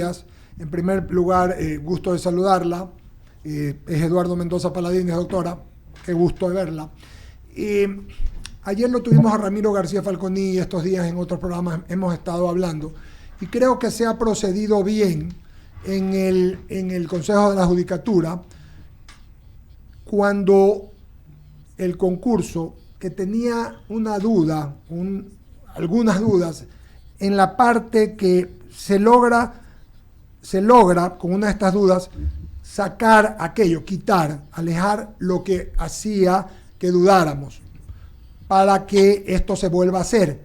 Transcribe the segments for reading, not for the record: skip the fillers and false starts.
días. En primer lugar, gusto de saludarla. Es Eduardo Mendoza Paladines, doctora. Qué gusto de verla. Ayer lo tuvimos a Ramiro García Falconi y estos días en otros programas hemos estado hablando. Y creo que se ha procedido bien en el Consejo de la Judicatura cuando el concurso, que tenía una duda, algunas dudas, en la parte que se logra con una de estas dudas sacar aquello, quitar, alejar lo que hacía que dudáramos para que esto se vuelva a hacer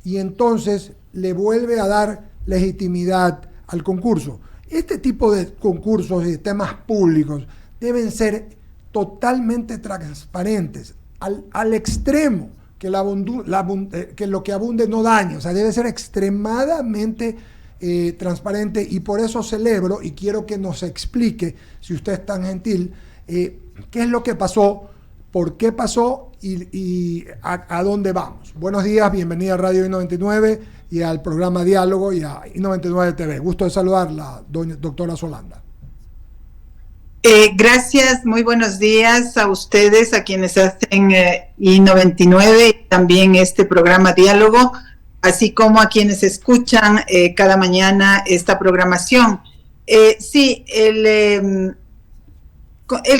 y entonces le vuelve a dar legitimidad al concurso. Este tipo de concursos y de temas públicos deben ser totalmente transparentes, al extremo que lo que abunde no dañe, o sea, debe ser extremadamente transparente, y por eso celebro y quiero que nos explique, si usted es tan gentil, qué es lo que pasó, por qué pasó y a dónde vamos. Buenos días, bienvenida a Radio I99 y al programa Diálogo y a I99 TV. Gusto de saludarla, doctora Solanda. Gracias, muy buenos días a ustedes, a quienes hacen I99 y también este programa Diálogo, así como a quienes escuchan cada mañana esta programación. Sí, el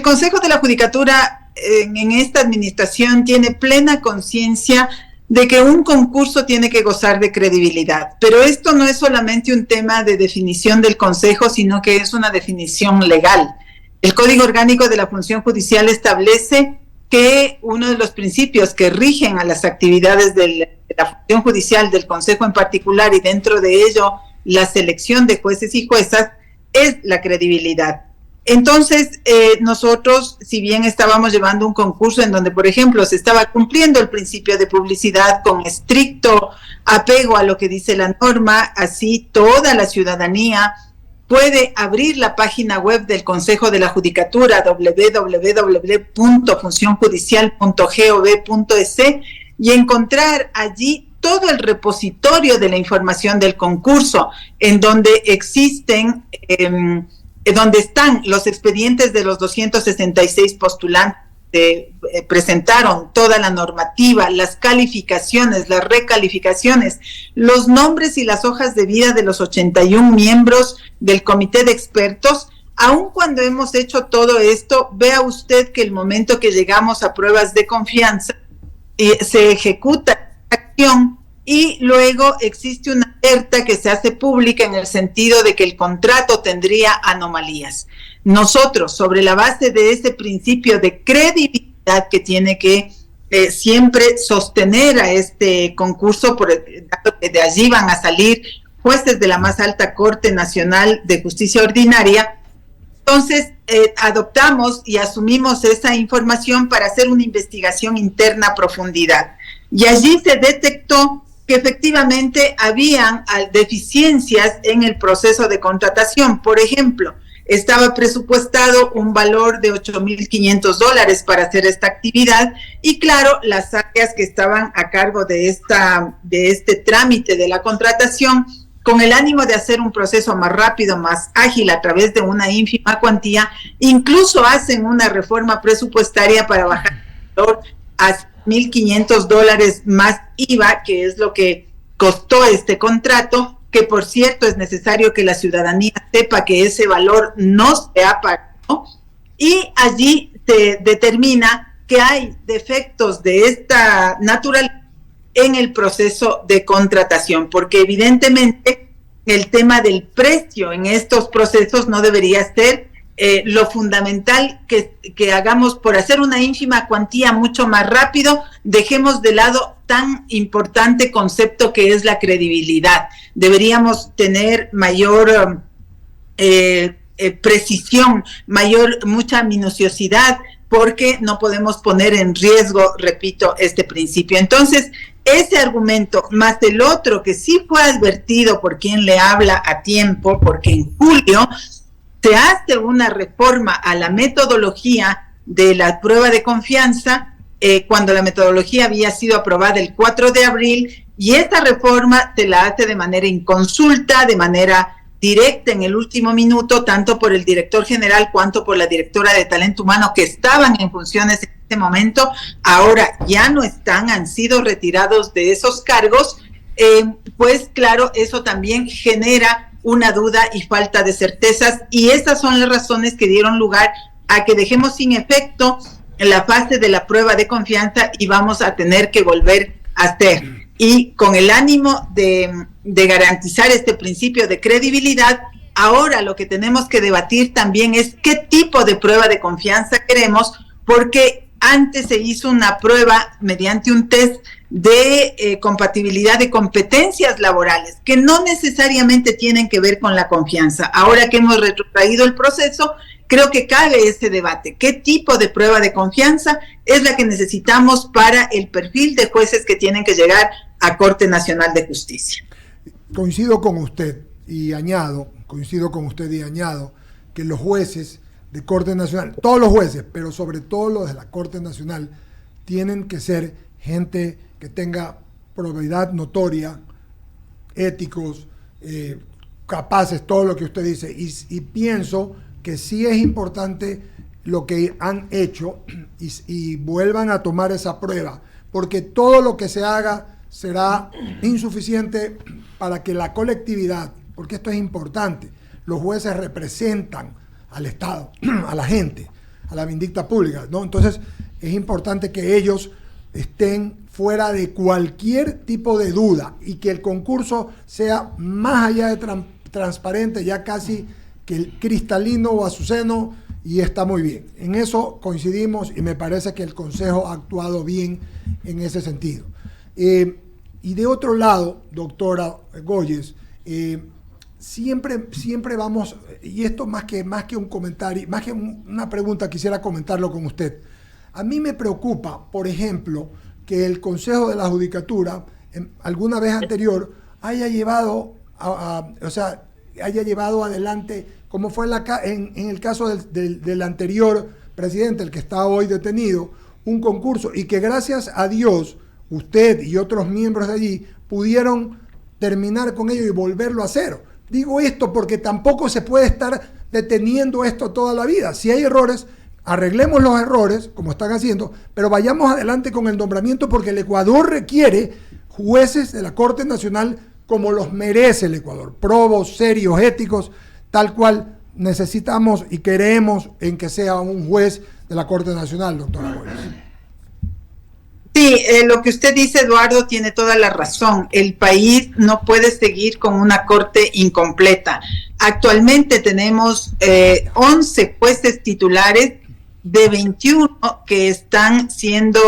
Consejo de la Judicatura en esta administración tiene plena conciencia de que un concurso tiene que gozar de credibilidad, pero esto no es solamente un tema de definición del Consejo, sino que es una definición legal. El Código Orgánico de la Función Judicial establece que uno de los principios que rigen a las actividades de la función judicial, del Consejo en particular, y dentro de ello la selección de jueces y juezas, es la credibilidad. Entonces, nosotros, si bien estábamos llevando un concurso en donde, por ejemplo, se estaba cumpliendo el principio de publicidad con estricto apego a lo que dice la norma, así toda la ciudadanía puede abrir la página web del Consejo de la Judicatura, www.funcionjudicial.gov.es, y encontrar allí todo el repositorio de la información del concurso, en donde existen, donde están los expedientes de los 266 postulantes que presentaron toda la normativa, las calificaciones, las recalificaciones, los nombres y las hojas de vida de los 81 miembros del comité de expertos. Aun cuando hemos hecho todo esto, vea usted que el momento que llegamos a pruebas de confianza, se ejecuta la acción y luego existe una alerta que se hace pública en el sentido de que el contrato tendría anomalías. Nosotros, sobre la base de ese principio de credibilidad que tiene que siempre sostener a este concurso, porque de allí van a salir jueces de la más alta Corte Nacional de Justicia Ordinaria, entonces adoptamos y asumimos esa información para hacer una investigación interna a profundidad. Y allí se detectó que efectivamente habían deficiencias en el proceso de contratación. Por ejemplo, estaba presupuestado un valor de $8,500 para hacer esta actividad, y claro, las áreas que estaban a cargo de este trámite de la contratación, con el ánimo de hacer un proceso más rápido, más ágil, a través de una ínfima cuantía, incluso hacen una reforma presupuestaria para bajar el valor a $1,500 más IVA, que es lo que costó este contrato, que por cierto es necesario que la ciudadanía sepa que ese valor no se ha pagado, y allí se determina que hay defectos de esta naturaleza en el proceso de contratación, porque evidentemente el tema del precio en estos procesos no debería ser lo fundamental que hagamos por hacer una ínfima cuantía mucho más rápido, dejemos de lado tan importante concepto que es la credibilidad. Deberíamos tener mayor precisión, mucha minuciosidad, porque no podemos poner en riesgo, repito, este principio. Entonces, ese argumento, más el otro que sí fue advertido por quien le habla a tiempo, porque en julio se hace una reforma a la metodología de la prueba de confianza, cuando la metodología había sido aprobada el 4 de abril, y esta reforma se la hace de manera inconsulta, de manera directa en el último minuto, tanto por el director general cuanto por la directora de talento humano, que estaban en funciones en este momento, ahora ya no están, han sido retirados de esos cargos. Pues claro, eso también genera una duda y falta de certezas, y esas son las razones que dieron lugar a que dejemos sin efecto la fase de la prueba de confianza y vamos a tener que volver a hacer. Y con el ánimo de garantizar este principio de credibilidad, ahora lo que tenemos que debatir también es qué tipo de prueba de confianza queremos, porque antes se hizo una prueba mediante un test de compatibilidad de competencias laborales, que no necesariamente tienen que ver con la confianza. Ahora que hemos retrotraído el proceso, creo que cabe ese debate. ¿Qué tipo de prueba de confianza es la que necesitamos para el perfil de jueces que tienen que llegar a Corte Nacional de Justicia? Coincido con usted y añado que los jueces de Corte Nacional, todos los jueces, pero sobre todo los de la Corte Nacional, tienen que ser gente que tenga probidad notoria, éticos, capaces, todo lo que usted dice, y pienso que sí es importante lo que han hecho y vuelvan a tomar esa prueba, porque todo lo que se haga será insuficiente para que la colectividad, porque esto es importante, los jueces representan al Estado, a la gente, a la vindicta pública, ¿no? Entonces es importante que ellos estén fuera de cualquier tipo de duda y que el concurso sea más allá de transparente, ya casi que el cristalino o azuceno, y está muy bien. En eso coincidimos y me parece que el Consejo ha actuado bien en ese sentido. Y de otro lado, doctora Goyes, siempre vamos, y esto más que un comentario, más que una pregunta, quisiera comentarlo con usted. A mí me preocupa, por ejemplo, que el Consejo de la Judicatura, alguna vez anterior, haya llevado adelante, como fue en el caso del anterior presidente, el que está hoy detenido, un concurso, y que gracias a Dios, usted y otros miembros de allí pudieron terminar con ello y volverlo a cero. Digo esto porque tampoco se puede estar deteniendo esto toda la vida. Si hay errores, arreglemos los errores, como están haciendo, pero vayamos adelante con el nombramiento, porque el Ecuador requiere jueces de la Corte Nacional como los merece el Ecuador, probos, serios, éticos, tal cual necesitamos y queremos en que sea un juez de la Corte Nacional, doctora Goyes. Sí, lo que usted dice, Eduardo, tiene toda la razón. El país no puede seguir con una corte incompleta. Actualmente tenemos 11 jueces titulares de 21 que están siendo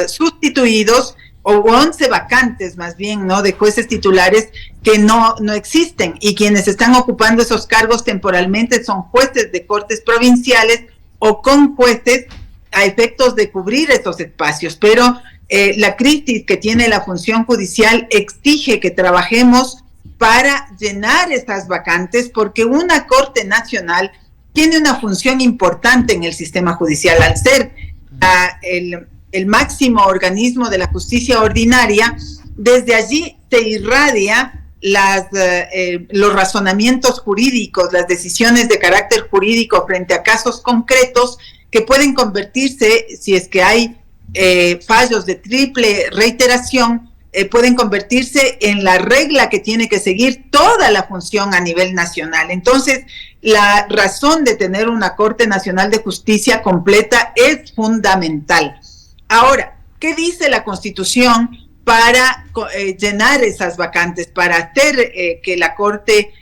sustituidos, o 11 vacantes más bien, ¿no?, de jueces titulares que no existen, y quienes están ocupando esos cargos temporalmente son jueces de cortes provinciales o con jueces a efectos de cubrir esos espacios. Pero la crisis que tiene la función judicial exige que trabajemos para llenar esas vacantes, porque una Corte Nacional tiene una función importante en el sistema judicial, al ser el máximo organismo de la justicia ordinaria. Desde allí se irradia los razonamientos jurídicos, las decisiones de carácter jurídico frente a casos concretos que pueden convertirse, si es que hay fallos de triple reiteración, pueden convertirse en la regla que tiene que seguir toda la función a nivel nacional. Entonces, la razón de tener una Corte Nacional de Justicia completa es fundamental. Ahora, ¿qué dice la Constitución para llenar esas vacantes, para hacer que la Corte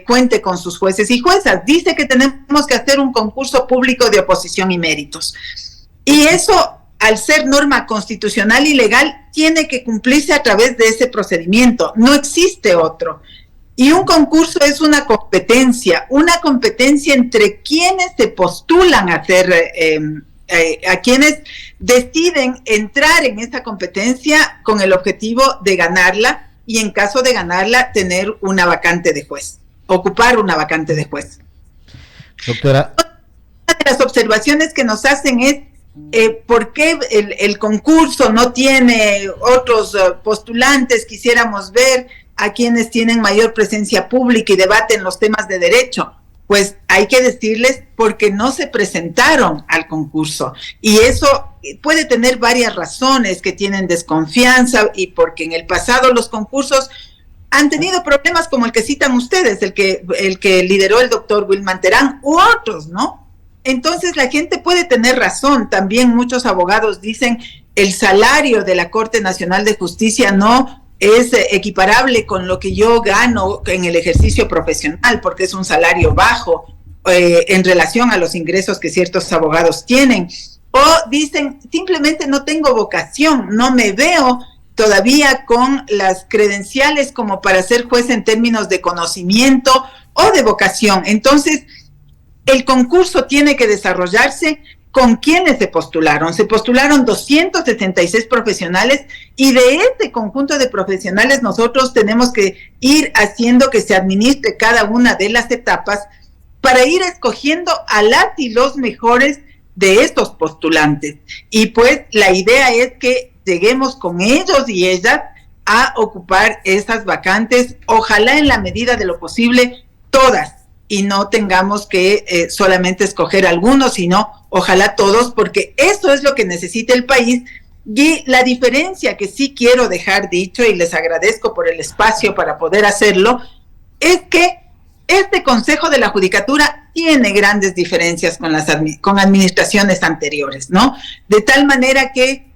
cuente con sus jueces y juezas? Dice que tenemos que hacer un concurso público de oposición y méritos. Y eso, al ser norma constitucional y legal, tiene que cumplirse a través de ese procedimiento. No existe otro. Y un concurso es una competencia entre quienes se postulan a ser, a quienes deciden entrar en esa competencia con el objetivo de ganarla, y en caso de ganarla, tener una vacante de juez, ocupar una vacante de juez. Doctora, una de las observaciones que nos hacen es ¿por qué el concurso no tiene otros postulantes? Quisiéramos ver a quienes tienen mayor presencia pública y debaten los temas de derecho. Pues hay que decirles porque no se presentaron al concurso. Y eso puede tener varias razones, que tienen desconfianza y porque en el pasado los concursos han tenido problemas como el que citan ustedes, el que lideró el doctor Wilman Terán u otros, ¿no? Entonces la gente puede tener razón. También muchos abogados dicen el salario de la Corte Nacional de Justicia no es equiparable con lo que yo gano en el ejercicio profesional, porque es un salario bajo en relación a los ingresos que ciertos abogados tienen. O dicen, simplemente no tengo vocación, no me veo todavía con las credenciales como para ser juez en términos de conocimiento o de vocación. Entonces, el concurso tiene que desarrollarse con quienes se postularon. Se postularon 276 profesionales y de este conjunto de profesionales nosotros tenemos que ir haciendo que se administre cada una de las etapas para ir escogiendo a las y los mejores de estos postulantes. Y pues la idea es que lleguemos con ellos y ellas a ocupar esas vacantes, ojalá en la medida de lo posible todas, y no tengamos que solamente escoger algunos, sino ojalá todos, porque eso es lo que necesita el país. Y la diferencia que sí quiero dejar dicho, y les agradezco por el espacio para poder hacerlo, es que este Consejo de la Judicatura tiene grandes diferencias con administraciones anteriores, ¿no? De tal manera que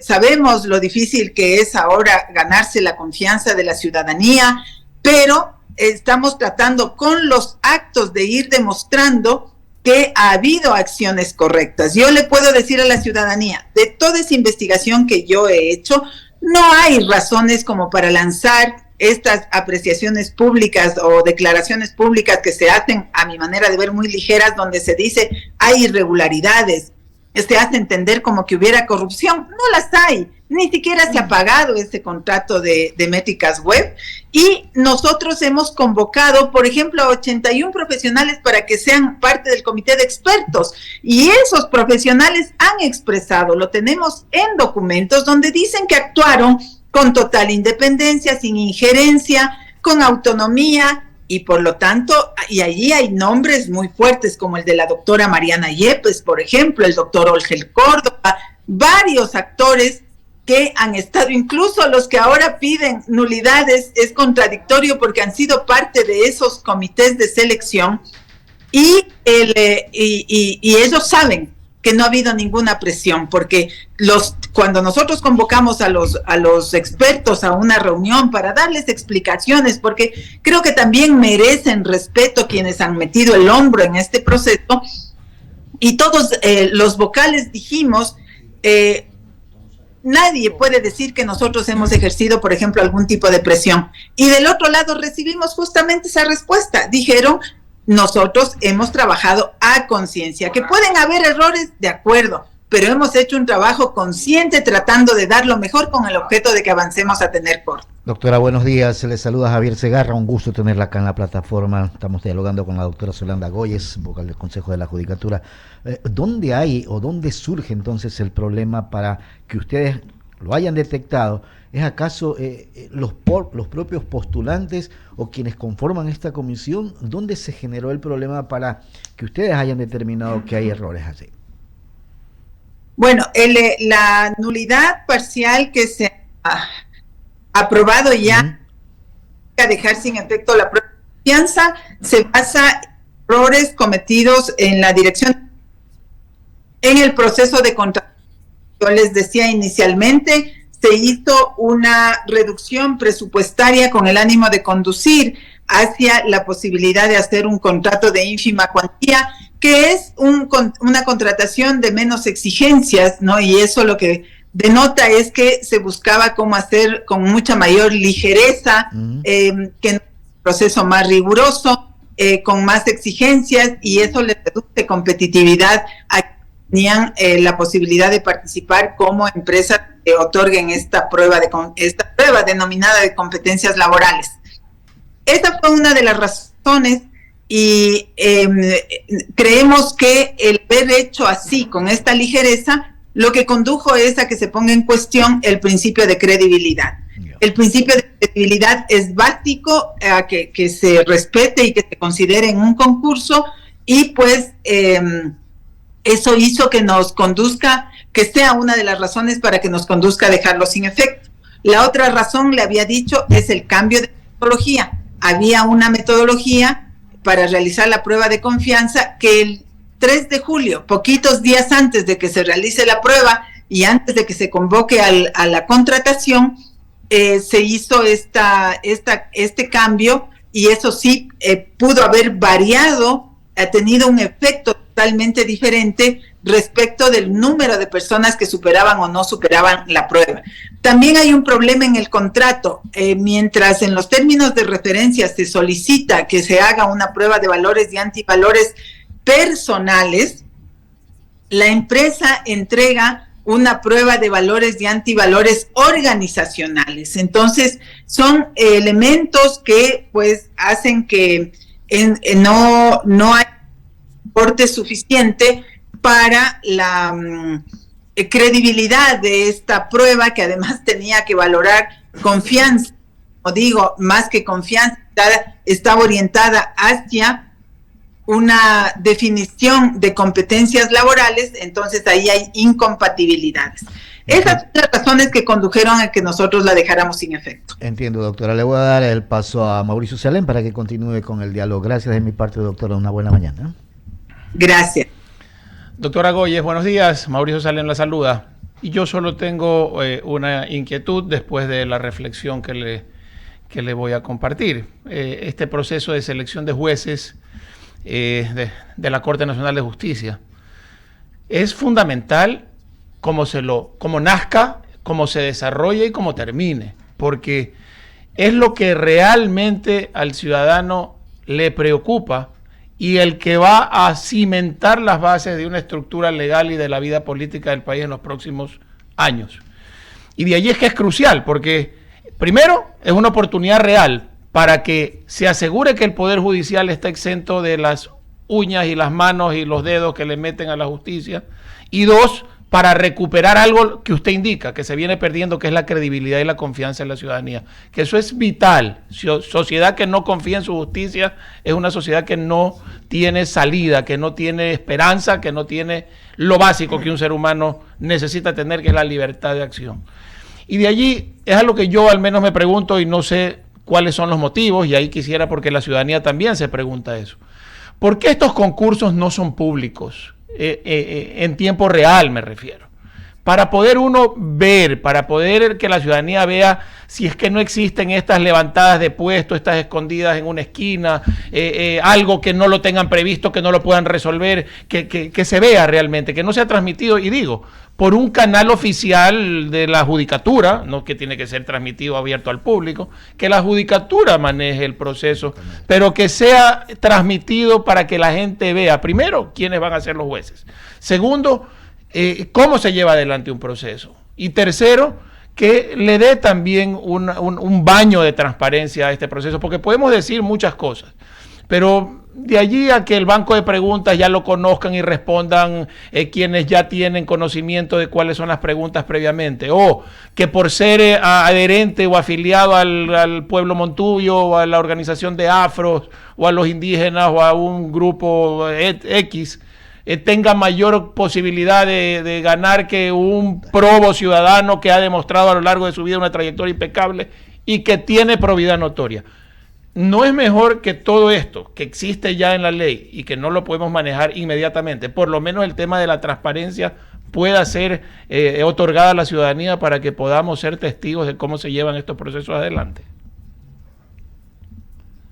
sabemos lo difícil que es ahora ganarse la confianza de la ciudadanía, pero estamos tratando con los actos de ir demostrando que ha habido acciones correctas. Yo le puedo decir a la ciudadanía, de toda esa investigación que yo he hecho, no hay razones como para lanzar estas apreciaciones públicas o declaraciones públicas que se hacen, a mi manera de ver, muy ligeras, donde se dice hay irregularidades, se hace entender como que hubiera corrupción. No las hay, ni siquiera se ha pagado este contrato de Métricas Web, y nosotros hemos convocado, por ejemplo, a 81 profesionales para que sean parte del comité de expertos, y esos profesionales han expresado, lo tenemos en documentos, donde dicen que actuaron con total independencia, sin injerencia, con autonomía, y por lo tanto, y allí hay nombres muy fuertes como el de la doctora Mariana Yepes, por ejemplo, el doctor Olgel Córdoba, varios actores que han estado, incluso los que ahora piden nulidades, es contradictorio porque han sido parte de esos comités de selección, y ellos saben que no ha habido ninguna presión, porque cuando nosotros convocamos a los expertos a una reunión para darles explicaciones, porque creo que también merecen respeto quienes han metido el hombro en este proceso, y todos los vocales dijimos, nadie puede decir que nosotros hemos ejercido, por ejemplo, algún tipo de presión. Y del otro lado recibimos justamente esa respuesta. Dijeron, nosotros hemos trabajado a conciencia, que pueden haber errores, de acuerdo, pero hemos hecho un trabajo consciente tratando de dar lo mejor con el objeto de que avancemos a tener corte. Doctora, buenos días. Se le saluda Javier Segarra. Un gusto tenerla acá en la plataforma. Estamos dialogando con la doctora Solanda Goyes, vocal del Consejo de la Judicatura. ¿Dónde hay o dónde surge entonces el problema para que ustedes lo hayan detectado? ¿Es acaso los propios postulantes o quienes conforman esta comisión? ¿Dónde se generó el problema para que ustedes hayan determinado que hay errores así? Bueno, la nulidad parcial que se ha aprobado ya, a dejar sin efecto la prueba de confianza, se basa en errores cometidos en la dirección, en el proceso de contratación. Yo les decía inicialmente, se hizo una reducción presupuestaria con el ánimo de conducir hacia la posibilidad de hacer un contrato de ínfima cuantía, que es una contratación de menos exigencias, ¿no? Y eso lo que denota es que se buscaba cómo hacer con mucha mayor ligereza, que en un proceso más riguroso, con más exigencias, y eso le reduce competitividad a quienes tenían la posibilidad de participar como empresas que otorguen esta prueba denominada de competencias laborales. Esa fue una de las razones, y creemos que el haber hecho así, con esta ligereza, lo que condujo es a que se ponga en cuestión el principio de credibilidad. El principio de credibilidad es básico, que se respete y que se considere en un concurso, y pues eso hizo que nos conduzca, que sea una de las razones para que nos conduzca a dejarlo sin efecto. La otra razón, le había dicho, es el cambio de metodología. Había una metodología para realizar la prueba de confianza que el 3 de julio, poquitos días antes de que se realice la prueba y antes de que se convoque a la contratación, se hizo este cambio, y eso sí pudo haber variado, ha tenido un efecto totalmente diferente respecto del número de personas que superaban o no superaban la prueba. También hay un problema en el contrato. Mientras en los términos de referencia se solicita que se haga una prueba de valores y antivalores personales, la empresa entrega una prueba de valores y antivalores organizacionales. Entonces, son elementos que pues hacen que no hay soporte suficiente para la credibilidad de esta prueba, que además tenía que valorar confianza. Como digo, más que confianza, estaba orientada hacia una definición de competencias laborales, entonces ahí hay incompatibilidades. Esas son las razones que condujeron a que nosotros la dejáramos sin efecto. Entiendo, doctora. Le voy a dar el paso a Mauricio Salem para que continúe con el diálogo. Gracias de mi parte, doctora. Una buena mañana. Gracias. Doctora Goyes, buenos días. Mauricio Salem la saluda. Y yo solo tengo una inquietud después de la reflexión que le voy a compartir. Este proceso de selección de jueces de la Corte Nacional de Justicia es fundamental cómo nazca, cómo se desarrolle y cómo termine, porque es lo que realmente al ciudadano le preocupa y el que va a cimentar las bases de una estructura legal y de la vida política del país en los próximos años. Y de allí es que es crucial, porque primero es una oportunidad real para que se asegure que el Poder Judicial está exento de las uñas y las manos y los dedos que le meten a la justicia. Y dos, para recuperar algo que usted indica, que se viene perdiendo, que es la credibilidad y la confianza en la ciudadanía. Que eso es vital. Sociedad que no confía en su justicia es una sociedad que no tiene salida, que no tiene esperanza, que no tiene lo básico que un ser humano necesita tener, que es la libertad de acción. Y de allí es algo que yo al menos me pregunto y no sé cuáles son los motivos, y ahí quisiera, porque la ciudadanía también se pregunta eso. ¿Por qué estos concursos no son públicos? En tiempo real me refiero. Para poder uno ver, para poder que la ciudadanía vea si es que no existen estas levantadas de puestos, estas escondidas en una esquina, algo que no lo tengan previsto, que no lo puedan resolver, que se vea realmente, que no sea transmitido, y digo, por un canal oficial de la judicatura, no que tiene que ser transmitido abierto al público, que la judicatura maneje el proceso, pero que sea transmitido para que la gente vea, primero, quiénes van a ser los jueces, segundo, cómo se lleva adelante un proceso, y tercero, que le dé también un baño de transparencia a este proceso, porque podemos decir muchas cosas, pero de allí a que el banco de preguntas ya lo conozcan y respondan quienes ya tienen conocimiento de cuáles son las preguntas previamente, o que por ser adherente o afiliado al pueblo montuyo o a la organización de afros o a los indígenas o a un grupo X, tenga mayor posibilidad de ganar que un probo ciudadano que ha demostrado a lo largo de su vida una trayectoria impecable y que tiene probidad notoria. ¿No es mejor que todo esto que existe ya en la ley y que no lo podemos manejar inmediatamente, por lo menos el tema de la transparencia, pueda ser otorgada a la ciudadanía para que podamos ser testigos de cómo se llevan estos procesos adelante?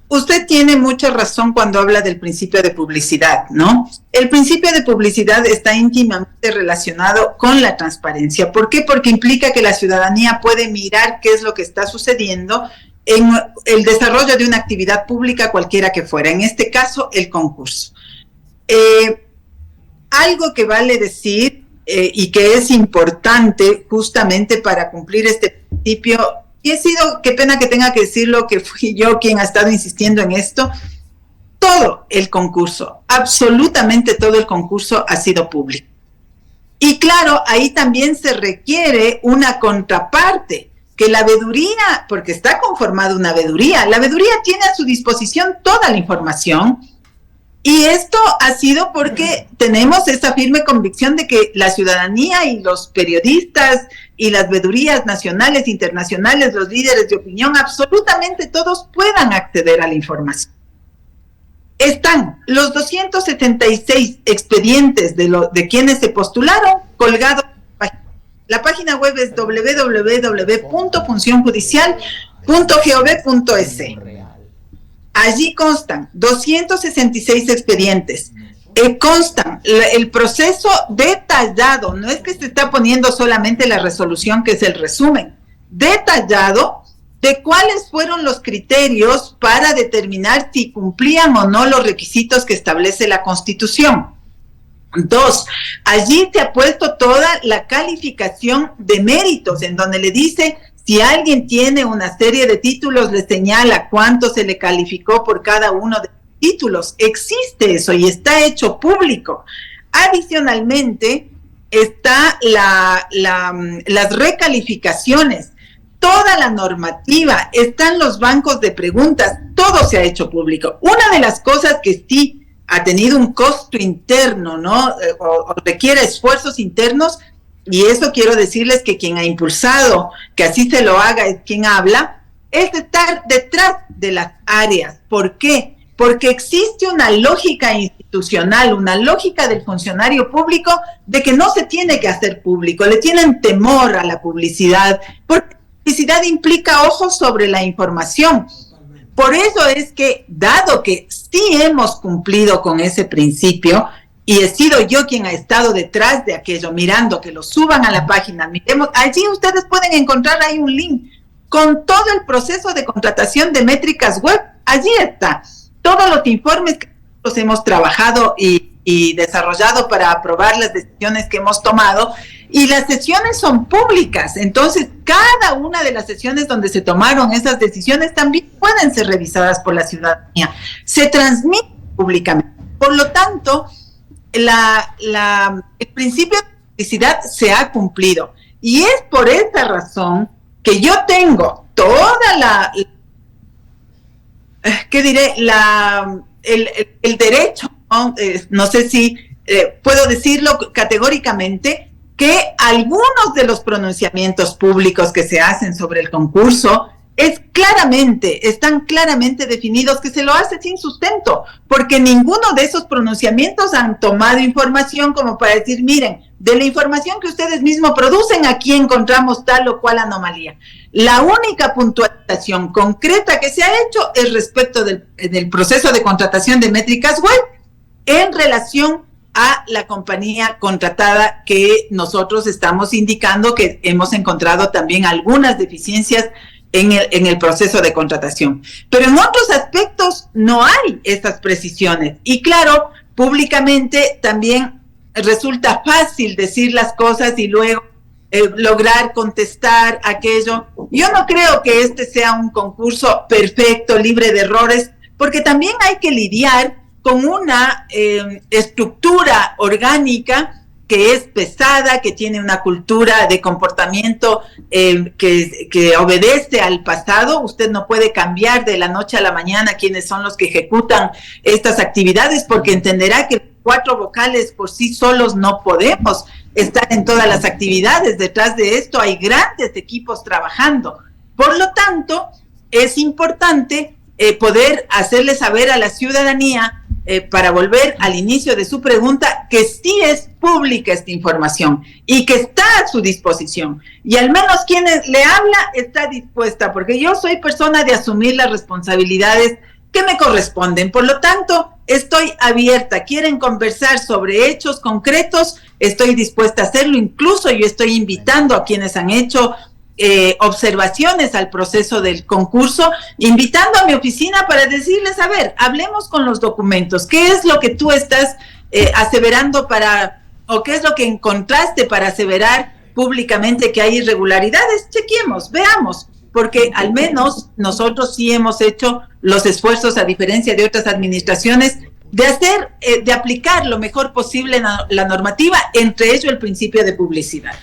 Usted tiene mucha razón cuando habla del principio de publicidad, ¿no? El principio de publicidad está íntimamente relacionado con la transparencia. ¿Por qué? Porque implica que la ciudadanía puede mirar qué es lo que está sucediendo en el desarrollo de una actividad pública, cualquiera que fuera, en este caso el concurso. Algo que vale decir y que es importante justamente para cumplir este principio, y he sido, qué pena que tenga que decirlo, que fui yo quien ha estado insistiendo en esto, todo el concurso, absolutamente todo el concurso ha sido público. Y claro, ahí también se requiere una contraparte que la veeduría, porque está conformada una veeduría, la veeduría tiene a su disposición toda la información, y esto ha sido porque tenemos esa firme convicción de que la ciudadanía y los periodistas y las veedurías nacionales, internacionales, los líderes de opinión, absolutamente todos puedan acceder a la información. Están los 276 expedientes de quienes se postularon colgados. La página web es www.funcionjudicial.gov.es. Allí constan 266 expedientes. Constan el proceso detallado, no es que se está poniendo solamente la resolución, que es el resumen, detallado de cuáles fueron los criterios para determinar si cumplían o no los requisitos que establece la Constitución. 2, allí se ha puesto toda la calificación de méritos, en donde le dice si alguien tiene una serie de títulos, le señala cuánto se le calificó por cada uno de los títulos. Existe eso y está hecho público. Adicionalmente, está las recalificaciones, toda la normativa, están los bancos de preguntas, todo se ha hecho público. Una de las cosas que sí ha tenido un costo interno, ¿no? O requiere esfuerzos internos, y eso quiero decirles que quien ha impulsado que así se lo haga es quien habla, es estar detrás de las áreas. ¿Por qué? Porque existe una lógica institucional, una lógica del funcionario público de que no se tiene que hacer público, le tienen temor a la publicidad, porque la publicidad implica ojos sobre la información. Por eso es que, dado que sí hemos cumplido con ese principio, y he sido yo quien ha estado detrás de aquello, mirando que lo suban a la página, miremos, allí ustedes pueden encontrar ahí un link con todo el proceso de contratación de métricas web, allí está, todos los informes que nosotros hemos trabajado y desarrollado para aprobar las decisiones que hemos tomado, y las sesiones son públicas, entonces cada una de las sesiones donde se tomaron esas decisiones también pueden ser revisadas por la ciudadanía, se transmite públicamente. Por lo tanto, el principio de publicidad se ha cumplido, y es por esa razón que yo tengo toda el derecho, no sé si puedo decirlo categóricamente, que algunos de los pronunciamientos públicos que se hacen sobre el concurso están claramente definidos, que se lo hace sin sustento, porque ninguno de esos pronunciamientos han tomado información como para decir, miren, de la información que ustedes mismos producen, aquí encontramos tal o cual anomalía. La única puntualización concreta que se ha hecho es respecto del proceso de contratación de métricas web en relación a la compañía contratada, que nosotros estamos indicando que hemos encontrado también algunas deficiencias en el proceso de contratación. Pero en otros aspectos no hay estas precisiones. Y claro, públicamente también resulta fácil decir las cosas y luego lograr contestar aquello. Yo no creo que este sea un concurso perfecto, libre de errores, porque también hay que lidiar con una estructura orgánica que es pesada, que tiene una cultura de comportamiento que obedece al pasado. Usted no puede cambiar de la noche a la mañana quiénes son los que ejecutan estas actividades, porque entenderá que 4 vocales por sí solos no podemos estar en todas las actividades. Detrás de esto hay grandes equipos trabajando. Por lo tanto, es importante poder hacerle saber a la ciudadanía, para volver al inicio de su pregunta, que sí es pública esta información y que está a su disposición, y al menos quien le habla está dispuesta, porque yo soy persona de asumir las responsabilidades que me corresponden. Por lo tanto, estoy abierta. Quieren conversar sobre hechos concretos, estoy dispuesta a hacerlo. Incluso yo estoy invitando a quienes han hecho observaciones al proceso del concurso, invitando a mi oficina para decirles, a ver, hablemos con los documentos, ¿qué es lo que tú estás aseverando o qué es lo que encontraste para aseverar públicamente que hay irregularidades? Chequemos, veamos, porque al menos nosotros sí hemos hecho los esfuerzos, a diferencia de otras administraciones, de aplicar lo mejor posible la normativa, entre ello el principio de publicidad.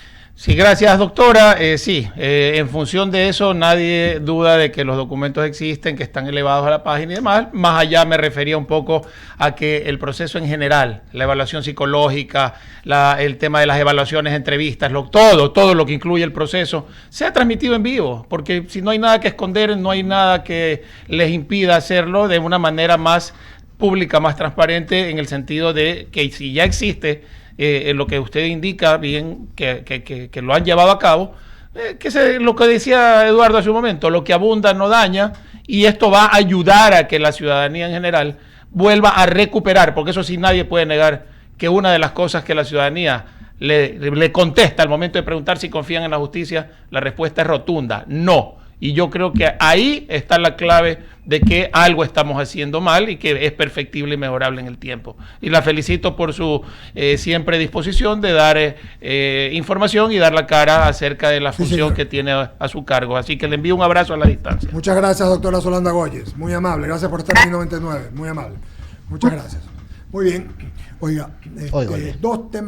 Sí, gracias, doctora. Sí, en función de eso, nadie duda de que los documentos existen, que están elevados a la página y demás. Más allá me refería un poco a que el proceso en general, la evaluación psicológica, el tema de las evaluaciones, entrevistas, todo lo que incluye el proceso, sea transmitido en vivo, porque si no hay nada que esconder, no hay nada que les impida hacerlo de una manera más pública, más transparente, en el sentido de que si ya existe lo que usted indica bien que lo han llevado a cabo, lo que decía Eduardo hace un momento, lo que abunda no daña, y esto va a ayudar a que la ciudadanía en general vuelva a recuperar, porque eso sí nadie puede negar que una de las cosas que la ciudadanía le contesta al momento de preguntar si confían en la justicia, la respuesta es rotunda, no. Y yo creo que ahí está la clave de que algo estamos haciendo mal y que es perfectible y mejorable en el tiempo. Y la felicito por su siempre disposición de dar información y dar la cara acerca de la función que tiene a su cargo. Así que le envío un abrazo a la distancia. Muchas gracias, doctora Solanda Goyes. Muy amable. Gracias por estar en 99. Muy amable. Muchas gracias. Muy bien. Oiga, dos temas.